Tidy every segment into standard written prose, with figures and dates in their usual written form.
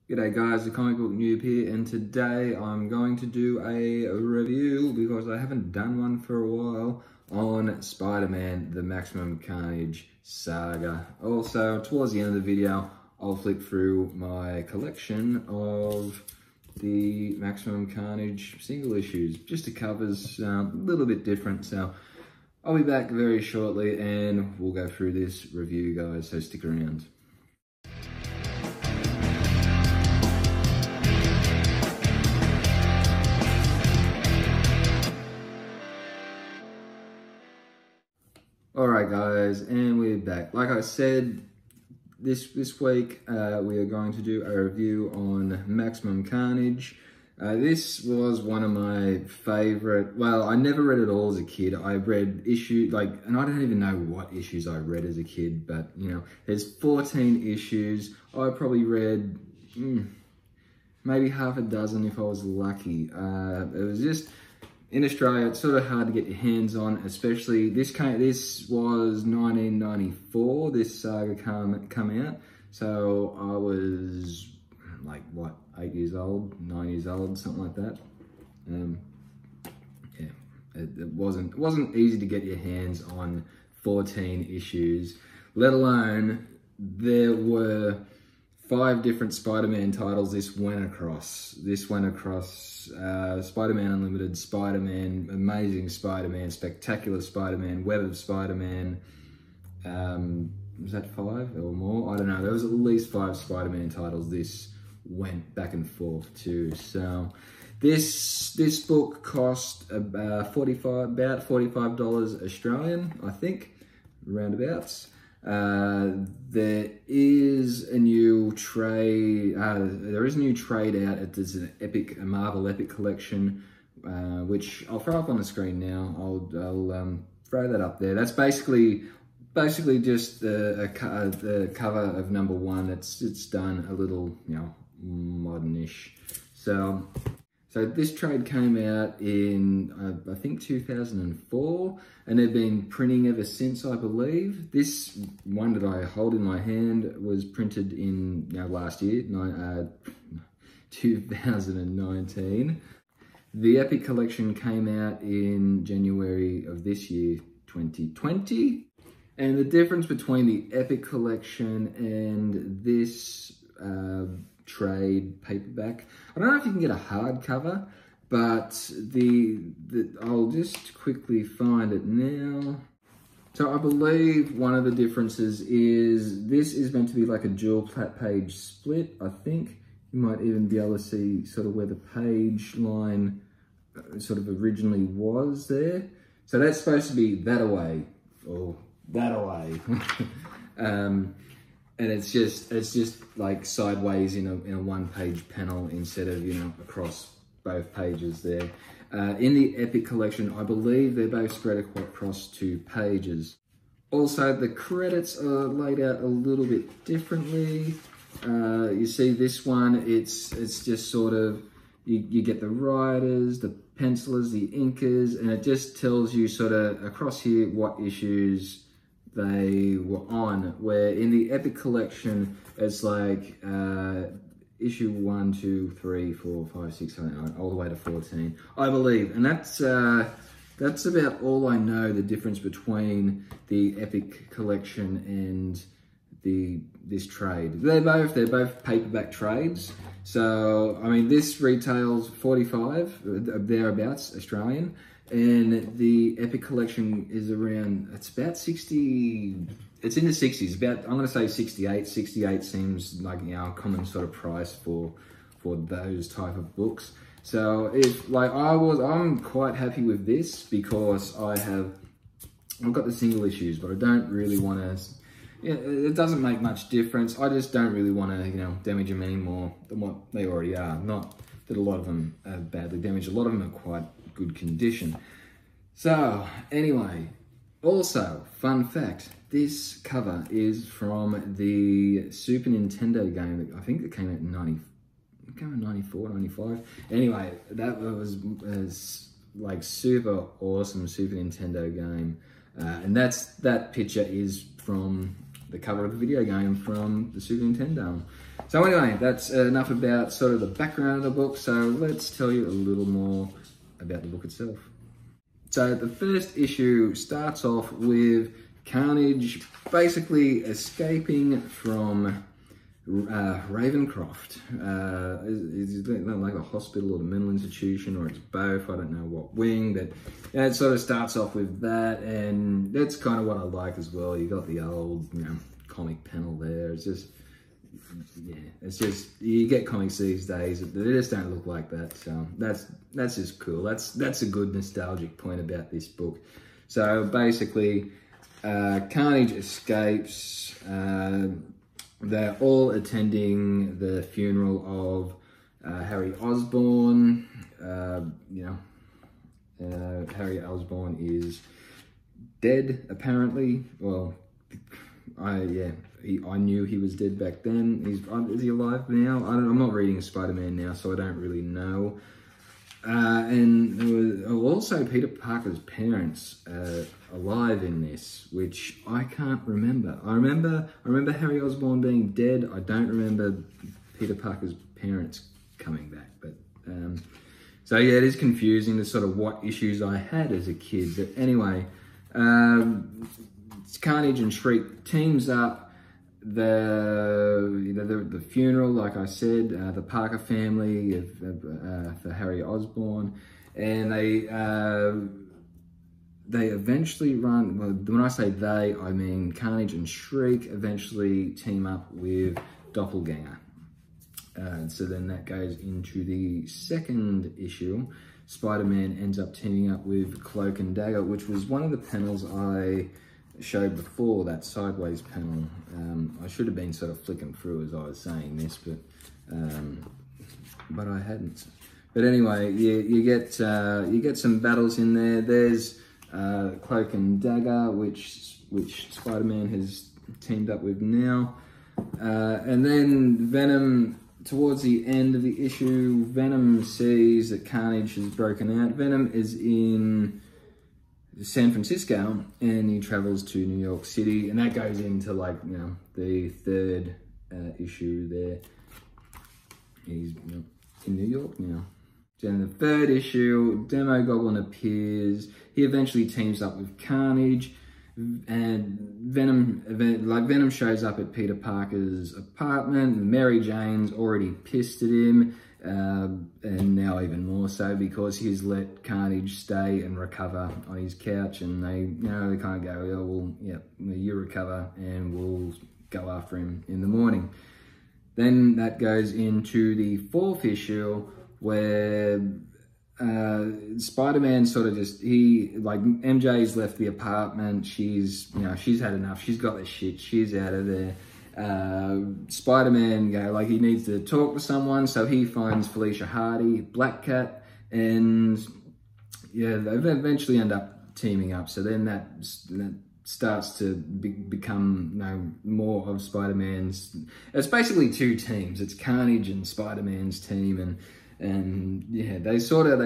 G'day guys, the comic book noob here, and today I'm going to do a review, because I haven't done one for a while, on Spider-Man, the Maximum Carnage saga. Also, towards the end of the video, I'll flip through my collection of the Maximum Carnage single issues, just the covers, a little bit different, so I'll be back very shortly and we'll go through this review, guys, so stick around. Alright guys, and we're back. Like I said, this week we are going to do a review on Maximum Carnage. This was one of my favourite, well, I never read it all as a kid. I read issues, and I don't even know what issues I read as a kid, but, you know, there's 14 issues. I probably read maybe half a dozen if I was lucky. It was just, in Australia, it's sort of hard to get your hands on, especially this was 1994, this saga come out. So I was like, what, 8 years old, 9 years old, something like that. Yeah, it wasn't easy to get your hands on 14 issues, let alone there were 5 different Spider-Man titles this went across. Spider-Man Unlimited, Spider-Man, Amazing Spider-Man, Spectacular Spider-Man, Web of Spider-Man. Was that 5 or more? I don't know. There was at least 5 Spider-Man titles this went back and forth to. So this book cost about $45 Australian, I think, roundabouts. There is a new trade out. There's a Marvel Epic collection, which I'll throw up on the screen now. I'll throw that up there. That's basically just the cover of #1. It's done a little, you know, modernish. So this trade came out in, I think, 2004, and they've been printing ever since, I believe. This one that I hold in my hand was printed in, last year, 2019. The Epic collection came out in January of this year, 2020. And the difference between the Epic collection and this trade paperback, I don't know if you can get a hardcover, but I'll just quickly find it now. So I believe one of the differences is this is meant to be like a dual page split. I think you might even be able to see sort of where the page line sort of originally was there. So that's supposed to be that away, or that away. And it's just like sideways in a one-page panel instead of, across both pages there. In the Epic collection, I believe they're both spread across 2 pages. Also, the credits are laid out a little bit differently. You see this one, it's just sort of, you get the writers, the pencilers, the inkers, and it just tells you sort of across here what issues they were on, where in the Epic collection, it's like issue 1, 2, 3, 4, 5, 6, 7, 8, all the way to 14, I believe. And that's about all I know, the difference between the Epic collection and this trade. They're both paperback trades. So, I mean, this retails 45, thereabouts, Australian. And the Epic collection is around, it's about 60, it's in the 60s, I'm going to say 68. 68 seems like, a common sort of price for those type of books. So I'm quite happy with this, because I've got the single issues, but I don't really want to, it doesn't make much difference. I just don't really want to, damage them any more than what they already are. Not that a lot of them are badly damaged. A lot of them are quite good condition. So anyway, also fun fact, this cover is from the Super Nintendo game. I think it came out in 94, 95. Anyway, that was like super awesome Super Nintendo game, and that picture is from the cover of the video game from the Super Nintendo. So anyway, that's enough about sort of the background of the book. So let's tell you a little more about the book itself. So the first issue starts off with Carnage basically escaping from Ravencroft. Is it like a hospital or the mental institution, or it's both? I don't know what wing, but yeah, it sort of starts off with that, and that's kind of what I like as well. You got the old, comic panel there. It's just, yeah, it's just, you get comics these days, they just don't look like that. So that's just cool. That's a good nostalgic point about this book. So basically, Carnage escapes. They're all attending the funeral of Harry Osborn. Harry Osborn is dead, apparently. Well, I knew he was dead back then. Is he alive now? I'm not reading Spider-Man now, so I don't really know. And there was also Peter Parker's parents alive in this, which I can't remember. I remember Harry Osborn being dead. I don't remember Peter Parker's parents coming back. But so yeah, it is confusing the sort of what issues I had as a kid. But anyway, Carnage and Shriek teams up. The funeral, like I said, the Parker family for Harry Osborn, and they eventually run. Well, when I say they, I mean Carnage and Shriek eventually team up with Doppelganger. So then that goes into the second issue. Spider-Man ends up teaming up with Cloak and Dagger, which was one of the panels I showed before, that sideways panel. I should have been sort of flicking through as I was saying this, but I hadn't. But anyway, you get some battles in there. There's Cloak and Dagger, which Spider-Man has teamed up with now, and then Venom. Towards the end of the issue, Venom sees that Carnage has broken out. Venom is in San Francisco, and he travels to New York City, and that goes into, like, the third issue there. He's in New York now. So in the third issue, Demogoblin appears. He eventually teams up with Carnage, and Venom shows up at Peter Parker's apartment. Mary Jane's already pissed at him. And now even more so, because he's let Carnage stay and recover on his couch, and they kind of go, oh, well, yeah, you recover and we'll go after him in the morning. Then that goes into the fourth issue, where Spider-Man sort of MJ's left the apartment. She's had enough. She's got the shit. She's out of there. Spider-Man, he needs to talk to someone, so he finds Felicia Hardy, Black Cat, and yeah, they eventually end up teaming up. So then that starts to become more of Spider-Man's. It's basically two teams. It's Carnage and Spider-Man's team, and yeah, they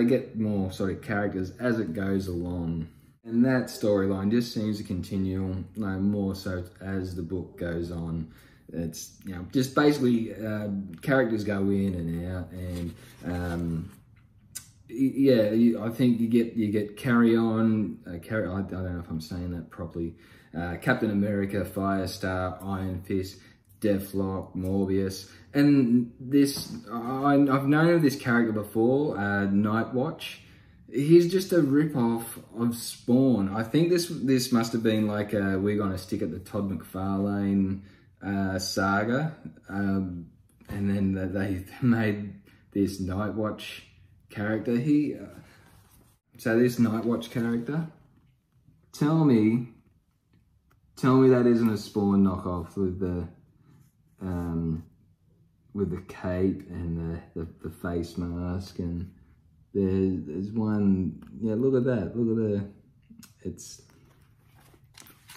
get more sort of characters as it goes along. And that storyline just seems to continue, more so as the book goes on. It's, just basically characters go in and out, and yeah, I think you get Carry On. I don't know if I'm saying that properly. Captain America, Firestar, Iron Fist, Deathlock, Morbius, and this I've known of this character before, Nightwatch. He's just a rip-off of Spawn. I think this must have been like we're going to stick at the Todd McFarlane saga. And then they made this Nightwatch character. So this Nightwatch character, tell me that isn't a Spawn knockoff with the cape and the face mask, and there's one, yeah, look at that,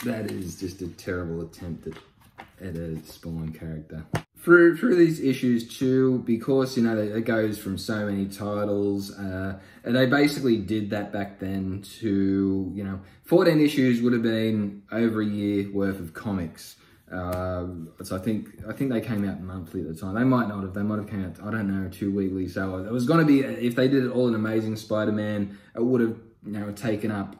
that is just a terrible attempt at a Spawn character. Through these issues too, because, it goes from so many titles, and they basically did that back then to, 14 issues would have been over a year worth of comics. So I think they came out monthly at the time. They might not have. They might have came out, I don't know, 2 weekly. So it was going to be, if they did it all in Amazing Spider-Man, it would have, you know, taken up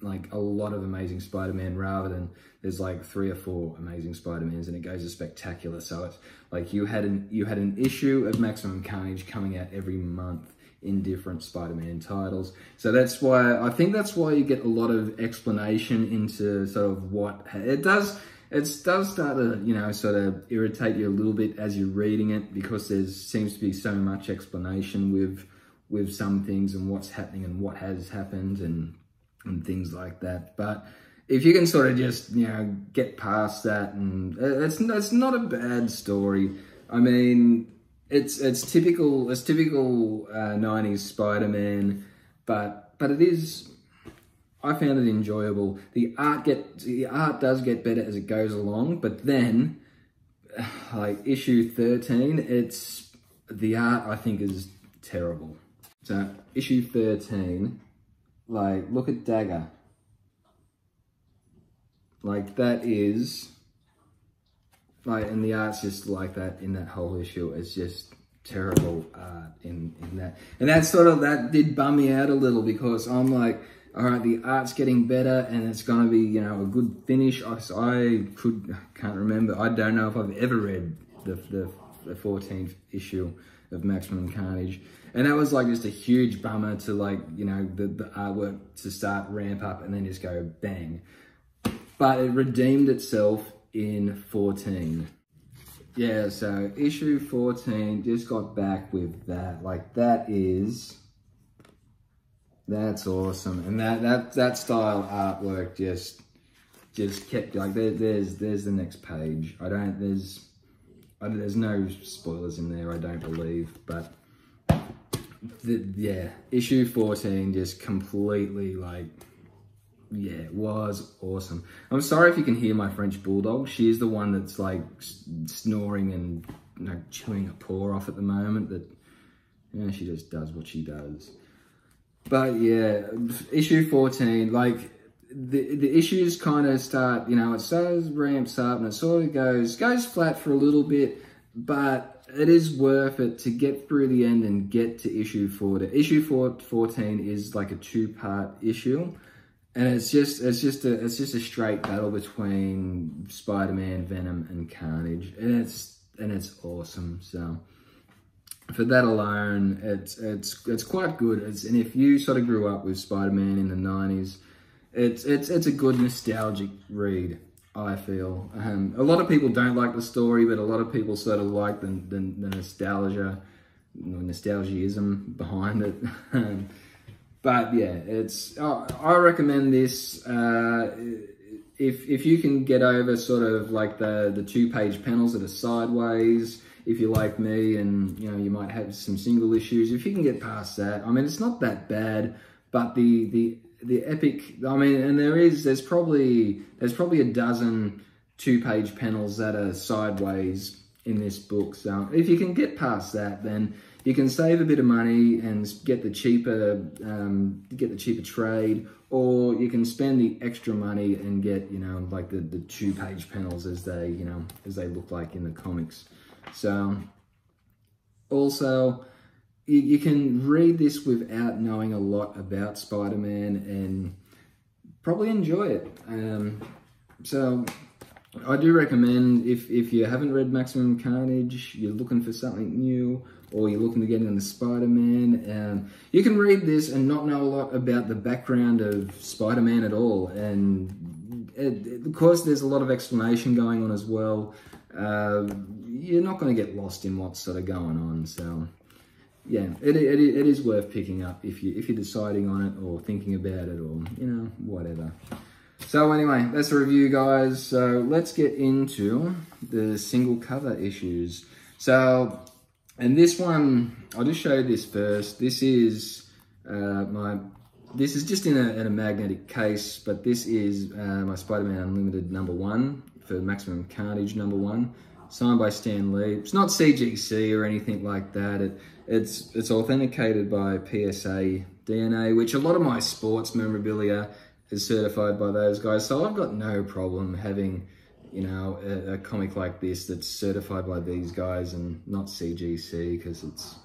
like a lot of Amazing Spider-Man, rather than there's like 3 or 4 Amazing Spider-Mans, and it goes to Spectacular. So it's like you had an issue of Maximum Carnage coming out every month in different Spider-Man titles. So that's why, I think that's why you get a lot of explanation into sort of what it does. It does start to, you know, sort of irritate you a little bit as you're reading it, because there seems to be so much explanation with some things and what's happening and what has happened and things like that. But if you can sort of just, you know, get past that, and it's not a bad story. I mean, it's typical 90s Spider-Man, but it is, I found it enjoyable. The art does get better as it goes along, but then like issue 13, the art I think is terrible. So issue 13, like, look at Dagger. Like, that is, like, and the art's just like that in that whole issue. It's just terrible art in that. And that did bum me out a little, because I'm like, all right, the art's getting better and it's going to be, you know, a good finish. I can't remember. I don't know if I've ever read the 14th issue of Maximum Carnage. And that was like just a huge bummer to, like, you know, the artwork to start ramp up and then just go bang. But it redeemed itself in 14. Yeah, so issue 14 just got back with that. Like, that's awesome. And that style artwork just kept, like, there's the next page. There's no spoilers in there, I don't believe, but yeah, issue 14 just completely, like, yeah, it was awesome. I'm sorry if you can hear my French bulldog. She is the one that's like snoring and, you know, chewing a paw off at the moment. That, you know, she just does what she does. But yeah, issue 14, like, the issues kind of start, you know, it sort of ramps up and it sort of goes flat for a little bit, but it is worth it to get through the end and get to issue 14. Issue 14 is like a 2-part issue, and it's just a straight battle between Spider-Man, Venom, and Carnage, and it's awesome. So for that alone, it's quite good. And if you sort of grew up with Spider-Man in the 90s, it's a good nostalgic read, I feel. A lot of people don't like the story, but a lot of people sort of like the nostalgiaism behind it. But yeah, I recommend this. If you can get over sort of like the 2-page panels that are sideways, if you're like me and, you know, you might have some single issues, if you can get past that, I mean, it's not that bad, but the epic, I mean, and there's probably a dozen 2-page panels that are sideways in this book. So if you can get past that, then you can save a bit of money and get the cheaper trade, or you can spend the extra money and get, you know, like the 2-page panels as they look like in the comics. So also, you can read this without knowing a lot about Spider-Man and probably enjoy it. So I do recommend, if you haven't read Maximum Carnage, you're looking for something new, or you're looking to get into Spider-Man, you can read this and not know a lot about the background of Spider-Man at all. And of course, there's a lot of explanation going on as well. You're not going to get lost in what's sort of going on. So yeah, it is worth picking up if you're deciding on it or thinking about it, or, you know, whatever. So anyway, that's a review, guys. So let's get into the single cover issues. So, and this one, I'll just show you this first. This is this is just in a magnetic case, but this is my Spider-Man Unlimited #1 for Maximum Carnage #1, signed by Stan Lee. It's not CGC or anything like that. It's authenticated by PSA DNA, which a lot of my sports memorabilia is certified by those guys. So I've got no problem having you know, a comic like this that's certified by these guys and not CGC, because it's,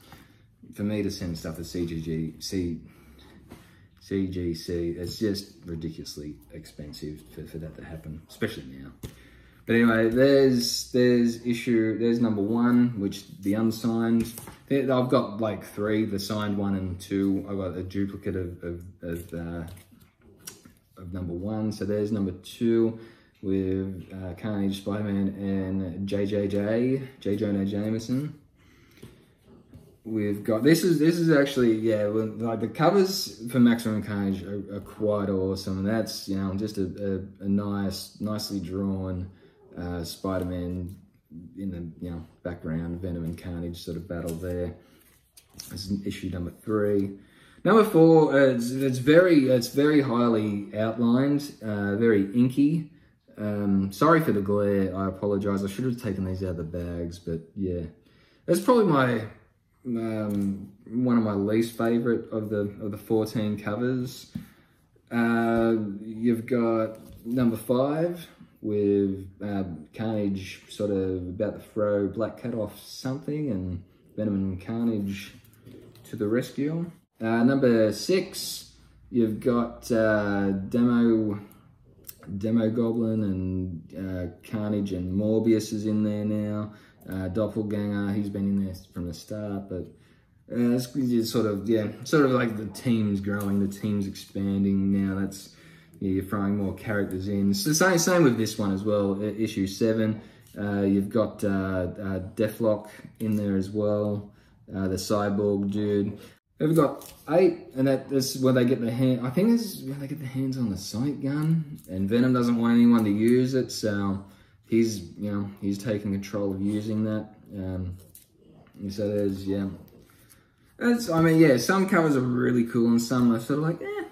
for me to send stuff to CGC, it's just ridiculously expensive for that to happen, especially now. But anyway, there's number 1, which the unsigned. I've got like 3, the signed 1 and 2. I've got a duplicate of number 1. So there's number 2 with Carnage, Spider-Man, and J. Jonah Jameson. We've got, this is actually, yeah, like the covers for Maximum Carnage are quite awesome. And that's, you know, just a nicely drawn Spider-Man in the, you know, background, Venom and Carnage sort of battle there. This is issue number 3. Number 4, it's very highly outlined, very inky. Sorry for the glare, I apologize. I should have taken these out of the bags, but yeah. That's probably my one of my least favorite of the 14 covers. You've got number 5 with Carnage sort of about to throw Black Cat off something, and Venom and Carnage to the rescue. Number 6, you've got Demo Goblin, and Carnage and Morbius is in there now. Doppelganger, he's been in there from the start, but it's sort of like the team's growing, the team's expanding now. That's, yeah, you're throwing more characters in. So same with this one as well. Issue 7, you've got Deathlock in there as well, the cyborg dude. We've got 8, and that's where they get the hand. I think this is where they get their hands on the sight gun, and Venom doesn't want anyone to use it, so he's taking control of using that. So there's, yeah. I mean, yeah, some covers are really cool, and some are sort of like, eh.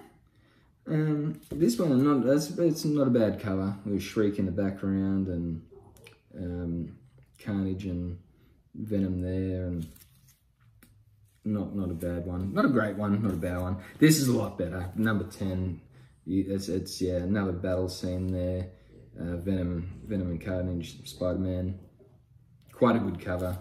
This one, it's not a bad cover. With Shriek in the background, and Carnage and Venom there, and not a bad one. Not a great one, not a bad one. This is a lot better. Number 10, it's yeah, another battle scene there. Venom and Carnage, Spider-Man. Quite a good cover.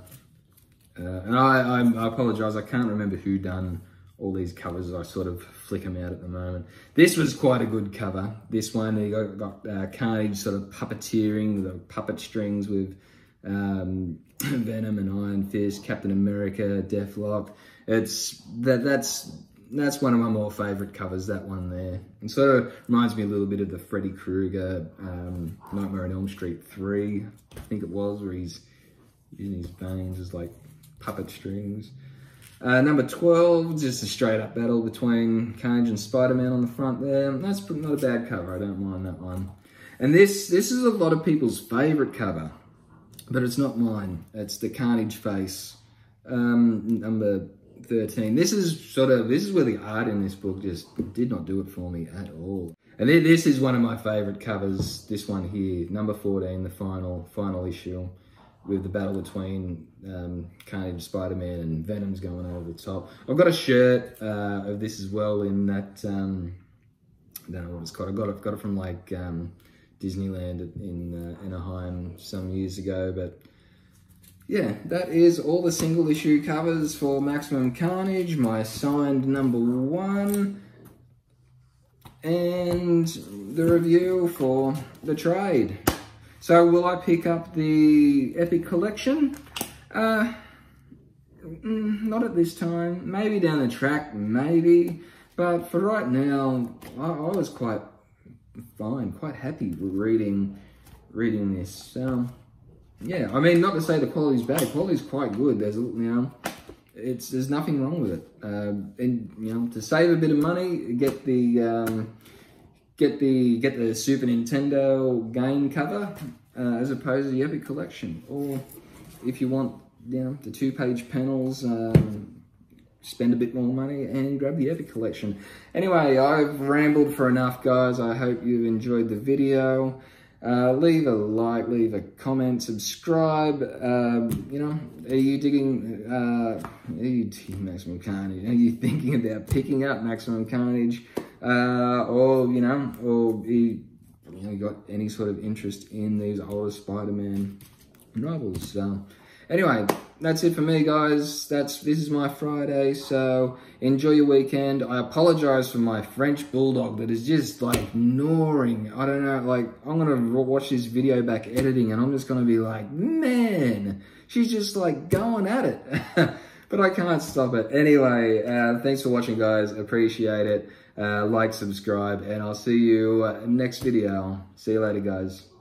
And I apologise, I can't remember who done all these covers. I sort of flick them out at the moment. This was quite a good cover. This one, you got Carnage sort of puppeteering, the puppet strings with Venom and Iron Fist, Captain America, Deathlock. That's one of my more favourite covers, that one there. It sort of reminds me a little bit of the Freddy Krueger Nightmare on Elm Street 3, I think it was, where he's using his veins as like puppet strings. Number 12, just a straight up battle between Carnage and Spider-Man on the front there. That's not a bad cover, I don't mind that one. And this is a lot of people's favourite cover, but it's not mine. It's the Carnage face, number 13. This is where the art in this book just did not do it for me at all. And this is one of my favourite covers, this one here, number 14, the final issue, with the battle between Carnage, Spider-Man, and Venom's going over the top. I've got a shirt of this as well in that, I don't know what it's called. I got it from like Disneyland in Anaheim some years ago, but yeah, that is all the single issue covers for Maximum Carnage, my signed number 1, and the review for the trade. So will I pick up the Epic Collection? Not at this time. Maybe down the track, maybe. But for right now, I was quite fine, quite happy with reading this. So yeah, I mean, not to say the quality's bad. The quality's quite good. There's, there's nothing wrong with it. And to save a bit of money, get the Super Nintendo game cover as opposed to the Epic Collection. Or if you want, the 2-page panels, spend a bit more money and grab the Epic Collection. Anyway, I've rambled for enough, guys. I hope you enjoyed the video. Leave a like, leave a comment, subscribe. Are you digging Maximum Carnage? Are you thinking about picking up Maximum Carnage? Or you you got any sort of interest in these older Spider-Man novels. So anyway, that's it for me, guys. This is my Friday, so enjoy your weekend. I apologize for my French bulldog that is just like gnawing. I don't know, like I'm gonna watch this video back editing and I'm just gonna be like, man, she's just like going at it. But I can't stop it. Anyway, thanks for watching, guys. Appreciate it. Like, subscribe, and I'll see you next video. See you later, guys.